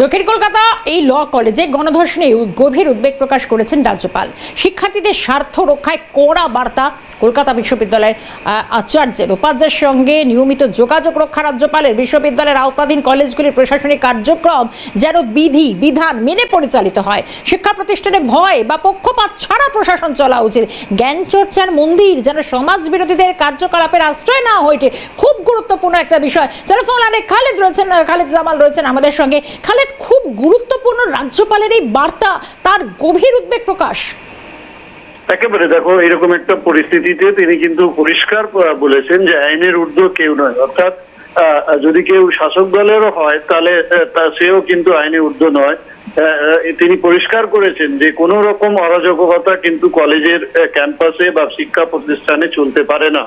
দক্ষিণ কলকাতা এই ল কলেজে গণধর্ষণে গভীর উদ্বেগ প্রকাশ করেছেন রাজ্যপাল। শিক্ষার্থীদের স্বার্থ রক্ষায় কড়া বার্তা। কলকাতা বিশ্ববিদ্যালয়ের আচার্যের উপাধ্যায়ের সঙ্গে নিয়মিত যোগাযোগ রক্ষা রাজ্যপালের। বিশ্ববিদ্যালয়ের আওতাধীন কলেজগুলির প্রশাসনিক কার্যক্রম যেন বিধি বিধান মেনে পরিচালিত হয়। শিক্ষা প্রতিষ্ঠানে ভয় বা পক্ষপাত ছাড়া প্রশাসন চলা উচিত। জ্ঞান চর্চার মন্দির যেন সমাজ বিরোধীদের কার্যকলাপের আশ্রয় না হয়ে খুব গুরুত্বপূর্ণ একটা বিষয়। টেলিফোন লাইনে খালিদ জামাল রয়েছেন আমাদের সঙ্গে। খালিদ, খুব গুরুত্বপূর্ণ রাজ্যপালের এই বার্তা, তার গভীর উদ্বেগ প্রকাশ। একেবারে দেখো, এরকম একটা পরিস্থিতিতে তিনি কিন্তু পরিষ্কার বলেছেন যে আইনের ঊর্ধ্বে কেউ নয়। অর্থাৎ যদি কেউ শাসক দলেরও হয় তাহলে সেও কিন্তু আইনের ঊর্ধ্বে নয়। তিনি পরিষ্কার করেছেন যে কোনো রকম অরাজকতা কিন্তু কলেজের ক্যাম্পাসে বা শিক্ষা প্রতিষ্ঠানে চলতে পারে না,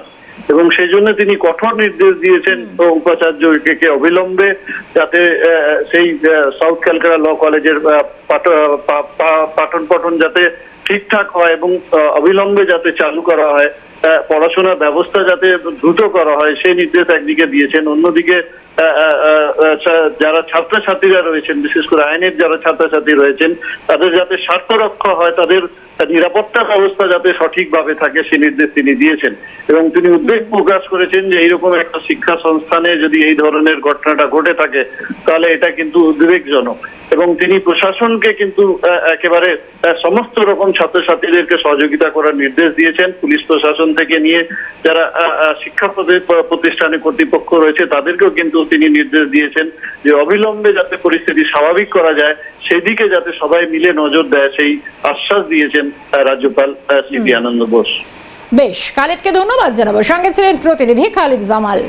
এবং সেই জন্য তিনি কঠোর নির্দেশ দিয়েছেন উপাচার্যকে অবিলম্বে যাতে সেই সাউথ ক্যালকাটা ল কলেজের পঠন যাতে ঠিকঠাক হয় এবং অবিলম্বে যাতে চালু করা হয়, পড়াশোনার ব্যবস্থা যাতে দ্রুত করা হয় সেই নির্দেশ একদিকে দিয়েছেন। অন্যদিকে যারা ছাত্রছাত্রীরা রয়েছেন, বিশেষ করে আইনের যারা ছাত্রছাত্রী রয়েছেন, তাদের যাতে স্বার্থ রক্ষা হয়, তাদের নিরাপত্তা ব্যবস্থা যাতে সঠিকভাবে থাকে সে নির্দেশ তিনি দিয়েছেন। এবং তিনি উদ্বেগ প্রকাশ করেছেন যে এইরকম একটা শিক্ষা সংস্থানে যদি এই ধরনের ঘটনাটা ঘটে থাকে তাহলে এটা কিন্তু উদ্বেগজনক। এবং তিনি প্রশাসনকে কিন্তু একেবারে সমস্ত রকম ছাত্রছাত্রীদেরকে সহযোগিতা করার নির্দেশ দিয়েছেন। পুলিশ প্রশাসন থেকে নিয়ে যারা শিক্ষা প্রতিষ্ঠানে কর্তৃপক্ষ রয়েছে তাদেরকেও কিন্তু তিনি নির্দেশ দিয়েছেন যে অবিলম্বে যাতে পরিস্থিতি স্বাভাবিক করা যায় সেদিকে যাতে সবাই মিলে নজর দেয়, সেই আশ্বাস দিয়েছেন রাজ্যপাল সিপি আনন্দ বোস। বেশ, খালিদকে ধন্যবাদ জানাবো। সঙ্গে ছিলেন প্রতিনিধি খালিদ জামাল।